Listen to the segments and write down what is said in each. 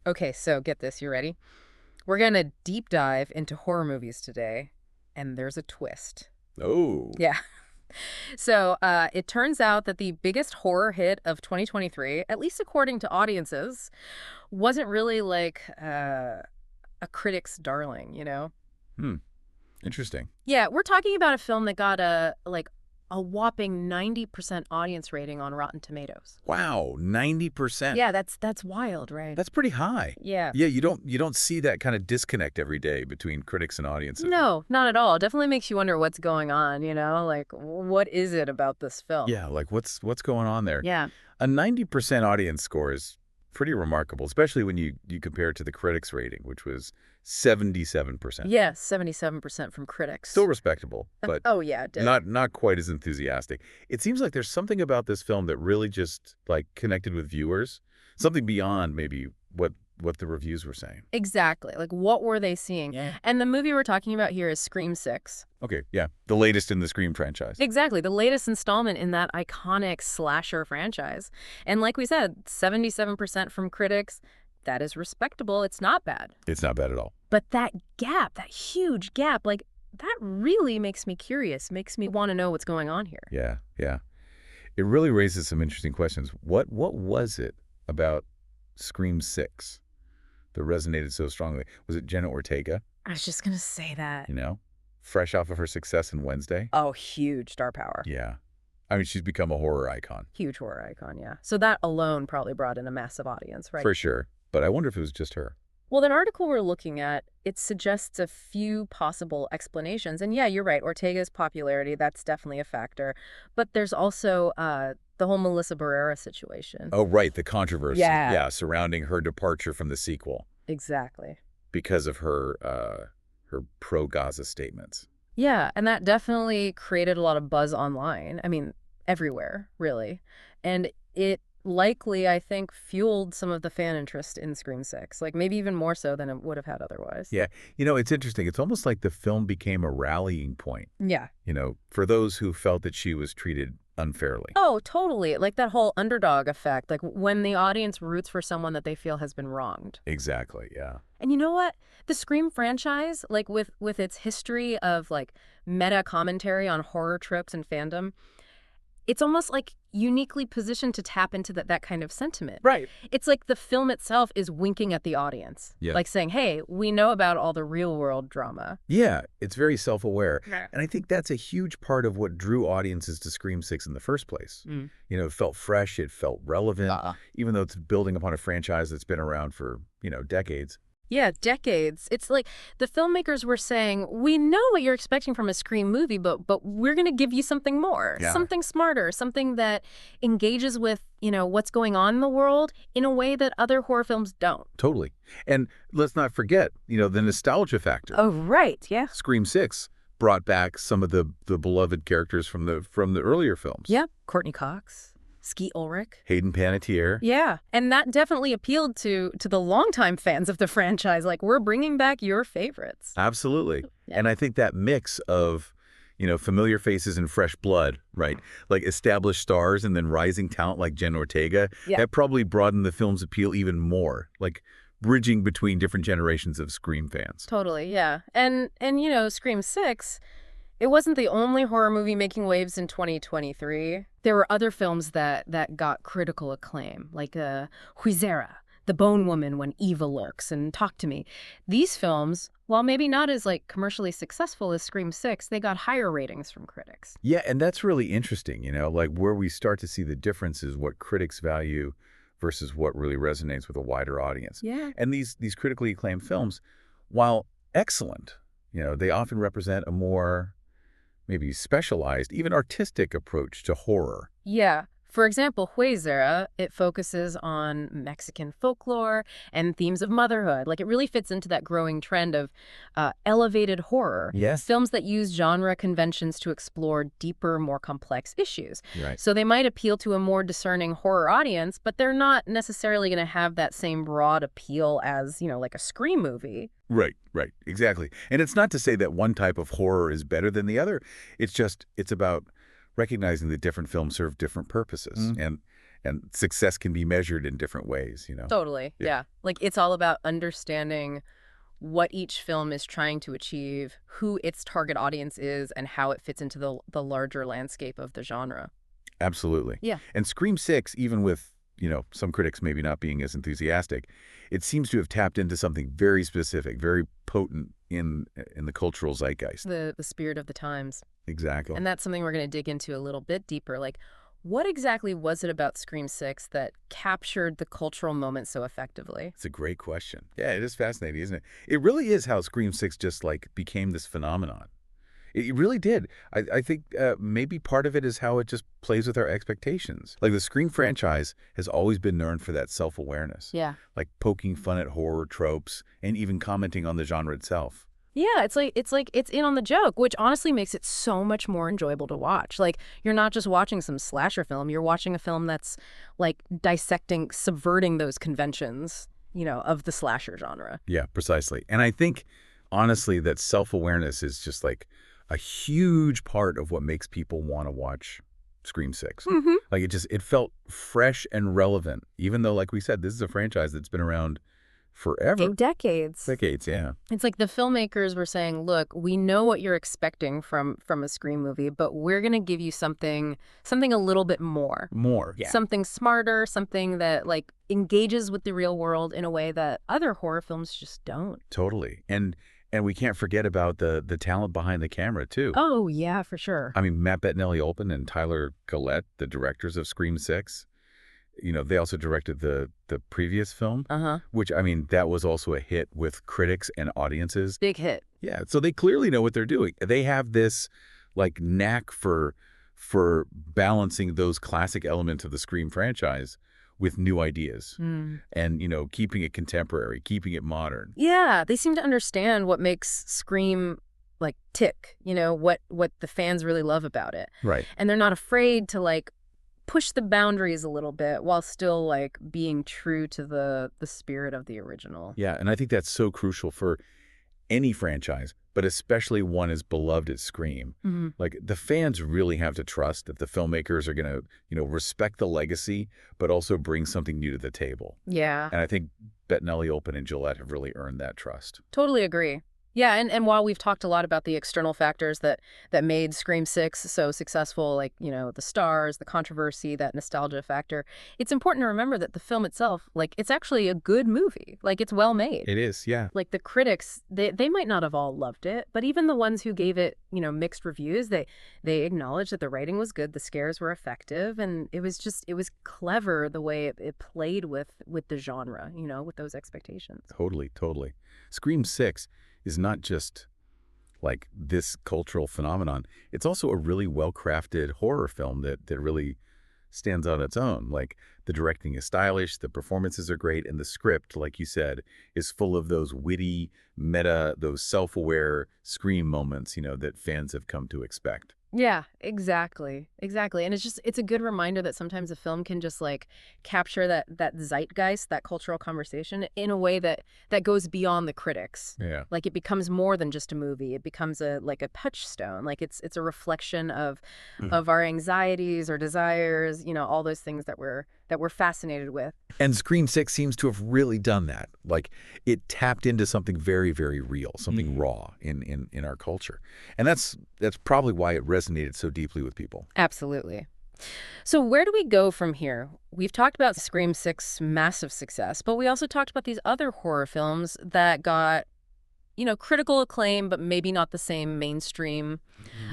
Okay, so get this. You ready? We're going to deep dive into horror movies today, and there's a twist. Oh, Yeah. So it turns out that the biggest horror hit of 2023, at least according to audiences, wasn't really like a critic's darling, you know? hmm. Interesting. Yeah, we're talking about a film that got a whopping 90% audience rating on Rotten Tomatoes. Wow, 90%. Yeah, that's wild, right? That's pretty high. Yeah. Yeah, you don't see that kind of disconnect every day between critics and audiences. No, not at all. Definitely makes you wonder what's going on, you know? Like, what is it about this film? Yeah, like what's going on there? Yeah. A 90% audience score is pretty remarkable, especially when you compare it to the critics rating, which was 77%. Yes, 77% from critics. Still respectable, but Oh, yeah, it did. not quite as enthusiastic. It seems like there's something about this film that really just like connected with viewers, something beyond maybe what the reviews were saying. Exactly. Like, what were they seeing? Yeah. And the movie we're talking about here is Scream 6. Okay, yeah, the latest in the Scream franchise. Exactly. The latest installment in that iconic slasher franchise. And like we said, 77% from critics. That is respectable. It's not bad. It's not bad at all. But that gap, that huge gap, like, that really makes me curious, makes me want to know what's going on here. Yeah, yeah. It really raises some interesting questions. What was it about Scream 6 that resonated so strongly? Was it Jenna Ortega, I was just going to say that. you know, fresh off of her success in Wednesday? Oh, huge star power. Yeah. I mean, she's become a horror icon. Huge horror icon, yeah. So that alone probably brought in a massive audience, right? For sure. But I wonder if it was just her. Well, the article we're looking at, it suggests a few possible explanations. And yeah, you're right. Ortega's popularity, that's definitely a factor. But there's also the whole Melissa Barrera situation. Oh, right, the controversy. Yeah. Yeah, surrounding her departure from the sequel Exactly. because of her pro-Gaza statements. Yeah, and that definitely created a lot of buzz online. I mean, everywhere, really. And it likely, I think, fueled some of the fan interest in Scream 6, like maybe even more so than it would have had otherwise. Yeah. It's interesting. It's almost like the film became a rallying point, Yeah. for those who felt that she was treated unfairly. Oh, totally. Like that whole underdog effect, like when the audience roots for someone that they feel has been wronged. Exactly, yeah. And you know what? The Scream franchise, like with its history of like meta commentary on horror tropes and fandom, it's almost like uniquely positioned to tap into that kind of sentiment. Right. It's like the film itself is winking at the audience. Yeah. Like saying, hey, we know about all the real world drama. Yeah, it's very self-aware. Yeah. And I think that's a huge part of what drew audiences to Scream 6 in the first place. Mm. It felt fresh, it felt relevant, even though it's building upon a franchise that's been around for, decades. Yeah, decades. It's like the filmmakers were saying, we know what you're expecting from a Scream movie, but we're going to give you something more, Yeah. something smarter, something that engages with, what's going on in the world in a way that other horror films don't. Totally. And let's not forget, the nostalgia factor. Oh, right. Yeah. Scream 6 brought back some of the beloved characters from the earlier films. Yeah. Courtney Cox, Skeet Ulrich. Hayden Panettiere. Yeah, and that definitely appealed to the longtime fans of the franchise. Like, we're bringing back your favorites. Absolutely. Yeah. And I think that mix of, familiar faces and fresh blood, right? Like established stars and then rising talent like Jenna Ortega, Yeah. that probably broadened the film's appeal even more, like bridging between different generations of Scream fans. Totally, yeah. And Scream 6, it wasn't the only horror movie making waves in 2023. There were other films that got critical acclaim, like Huizera, The Bone Woman When Evil Lurks, and Talk to Me. These films, while maybe not as commercially successful as Scream 6, they got higher ratings from critics. Yeah, and that's really interesting, like where we start to see the difference is what critics value versus what really resonates with a wider audience. Yeah. And these critically acclaimed films, while excellent, they often represent a more maybe specialized, even artistic approach to horror. Yeah. For example, Huizera, it focuses on Mexican folklore and themes of motherhood. Like, it really fits into that growing trend of elevated horror. Yes. Films that use genre conventions to explore deeper, more complex issues. Right. So they might appeal to a more discerning horror audience, but they're not necessarily going to have that same broad appeal as, like a Scream movie. Right, exactly. And it's not to say that one type of horror is better than the other. It's about recognizing that different films serve different purposes. And success can be measured in different ways, you know? Totally. Yeah, Yeah. Like it's all about understanding what each film is trying to achieve, who its target audience is, and how it fits into the larger landscape of the genre. absolutely. Yeah. And Scream 6, even with, some critics maybe not being as enthusiastic, it seems to have tapped into something very specific, very potent in the cultural zeitgeist. The spirit of the times. Exactly. And that's something we're going to dig into a little bit deeper. Like, what exactly was it about Scream 6 that captured the cultural moment so effectively? It's a great question. Yeah, it is fascinating, isn't it? It really is how Scream 6 just like became this phenomenon. It really did. I think maybe part of it is how it just plays with our expectations. Like the Scream franchise has always been known for that self-awareness, Yeah. like poking fun at horror tropes and even commenting on the genre itself. Yeah, it's in on the joke, which honestly makes it so much more enjoyable to watch. Like you're not just watching some slasher film, you're watching a film that's like dissecting, subverting those conventions, of the slasher genre. Yeah, precisely. And I think, honestly, that self-awareness is just like a huge part of what makes people want to watch Scream 6. Mm-hmm. Like it felt fresh and relevant, even though, like we said, this is a franchise that's been around forever. Decades. Decades, yeah. It's like the filmmakers were saying, "Look, we know what you're expecting from a Scream movie, but we're going to give you something a little bit more. More. Yeah. Something smarter, something that like engages with the real world in a way that other horror films just don't." Totally. And we can't forget about the talent behind the camera, too. Oh, yeah, for sure. I mean, Matt Bettinelli-Olpin and Tyler Gillette, the directors of Scream 6, they also directed the previous film, Uh-huh. which, I mean, that was also a hit with critics and audiences. Big hit. Yeah, so they clearly know what they're doing. They have this, like, knack for balancing those classic elements of the Scream franchise with new ideas and, keeping it contemporary, keeping it modern. Yeah, they seem to understand what makes Scream like tick, what the fans really love about it. Right. And they're not afraid to like push the boundaries a little bit while still like being true to the spirit of the original. Yeah, and I think that's so crucial for any franchise, but especially one as beloved as Scream. Mm-hmm. Like the fans really have to trust that the filmmakers are going to, respect the legacy, but also bring something new to the table. Yeah, And I think Bettinelli-Olpin and Gillette have really earned that trust. totally agree. Yeah, and while we've talked a lot about the external factors that made Scream 6 so successful, like, the stars, the controversy, that nostalgia factor, it's important to remember that the film itself, like, it's actually a good movie. Like, it's well made. It is, yeah. Like, the critics, they might not have all loved it, but even the ones who gave it, mixed reviews, they acknowledged that the writing was good, the scares were effective, and it was clever the way it played with the genre, with those expectations. Totally, totally. Scream 6 is not just like this cultural phenomenon. It's also a really well-crafted horror film that really stands on its own. Like the directing is stylish, the performances are great, and the script, like you said, is full of those witty, meta, those self-aware Scream moments, that fans have come to expect. Yeah, exactly. Exactly. And it's a good reminder that sometimes a film can just like capture that zeitgeist, that cultural conversation in a way that goes beyond the critics. Yeah. Like it becomes more than just a movie. It becomes a touchstone. Like it's a reflection of our anxieties or desires, all those things that we're fascinated with. And Scream 6 seems to have really done that. Like it tapped into something very, very real, something raw in our culture. And that's probably why it resonated so deeply with people. Absolutely. So where do we go from here? We've talked about Scream 6's massive success, but we also talked about these other horror films that got, critical acclaim, but maybe not the same mainstream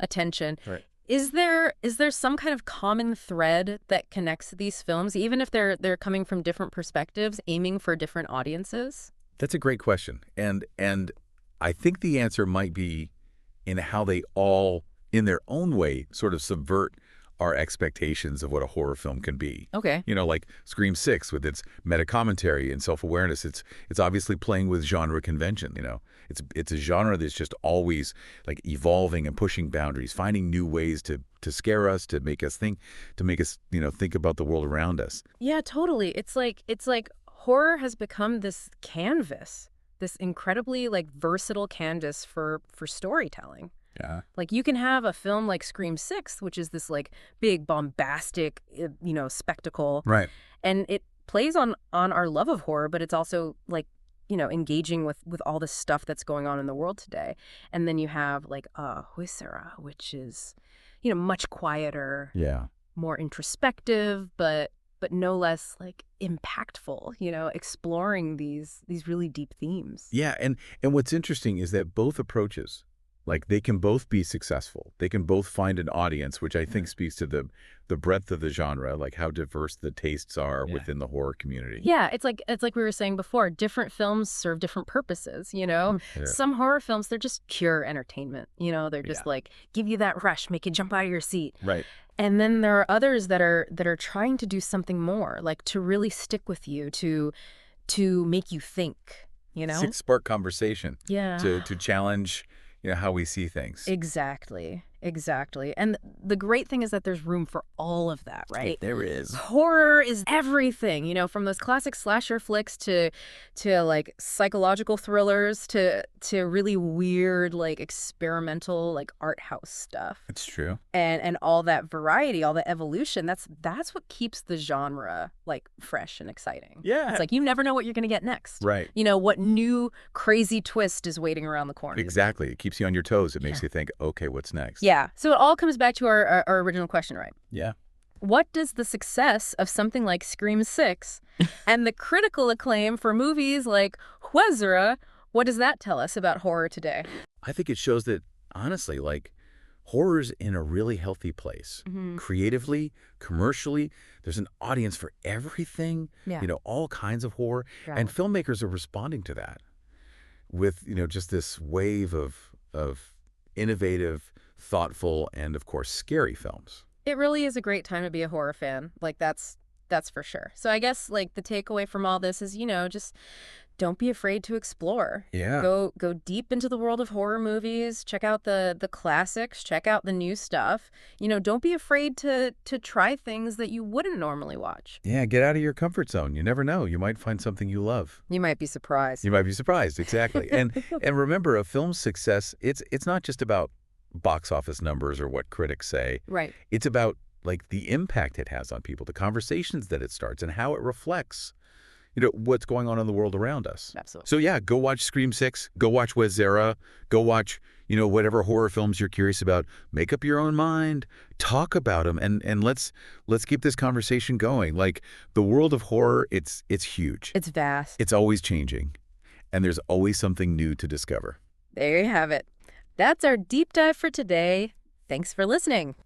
attention. Right. Is there some kind of common thread that connects these films, even if they're coming from different perspectives, aiming for different audiences? That's a great question. And I think the answer might be in how they all, in their own way, sort of subvert our expectations of what a horror film can be. Okay. Like Scream 6 with its meta-commentary and self-awareness. It's obviously playing with genre convention, It's a genre that's just always like evolving and pushing boundaries, finding new ways to scare us, to make us think about the world around us. Yeah, totally. It's like horror has become this canvas, this incredibly like versatile canvas for storytelling. Yeah. Like, you can have a film like Scream 6, which is this, like, big, bombastic, spectacle, Right. and it plays on our love of horror, but it's also, like, engaging with all the stuff that's going on in the world today. And then you have, like, Huizera, which is, much quieter, Yeah. more introspective, but no less, like, impactful, exploring these really deep themes. Yeah, and what's interesting is that both approaches, like they can both be successful. They can both find an audience, which I think speaks to the breadth of the genre, like how diverse the tastes are within the horror community. Yeah, it's like we were saying before, different films serve different purposes. Yeah. Some horror films, they're just pure entertainment. They're just like give you that rush, make you jump out of your seat. Right. And then there are others that are trying to do something more, like to really stick with you, to make you think. Spark conversation. Yeah. To challenge, how we see things. Exactly. And the great thing is that there's room for all of that, right? There is. Horror is everything, from those classic slasher flicks to like psychological thrillers to really weird, like experimental, like art house stuff. It's true. And all that variety, all the evolution, that's what keeps the genre like fresh and exciting. Yeah. It's like you never know what you're going to get next. Right. What new crazy twist is waiting around the corner. Exactly. It keeps you on your toes. It makes you think, okay, what's next? Yeah. So it all comes back to our original question, right? Yeah. What does the success of something like Scream 6 and the critical acclaim for movies like Huizera, what does that tell us about horror today? I think it shows that, honestly, like, horror's in a really healthy place. Creatively, commercially, there's an audience for everything, Yeah. All kinds of horror. Yeah. And filmmakers are responding to that with, just this wave of innovative, thoughtful, and, of course, scary films. It really is a great time to be a horror fan. Like, that's for sure. So I guess, like, the takeaway from all this is, just don't be afraid to explore. Yeah. Go deep into the world of horror movies. Check out the classics. Check out the new stuff. Don't be afraid to try things that you wouldn't normally watch. Yeah, get out of your comfort zone. You never know. You might find something you love. You might be surprised. You might be surprised, exactly. And remember, a film's success, it's not just about box office numbers or what critics say. Right. It's about, like, the impact it has on people, the conversations that it starts, and how it reflects, what's going on in the world around us. Absolutely. So, yeah, go watch Scream 6. Go watch Huizera. Go watch, whatever horror films you're curious about. Make up your own mind. Talk about them. And let's keep this conversation going. Like, the world of horror, it's huge. It's vast. It's always changing. And there's always something new to discover. There you have it. That's our deep dive for today. Thanks for listening.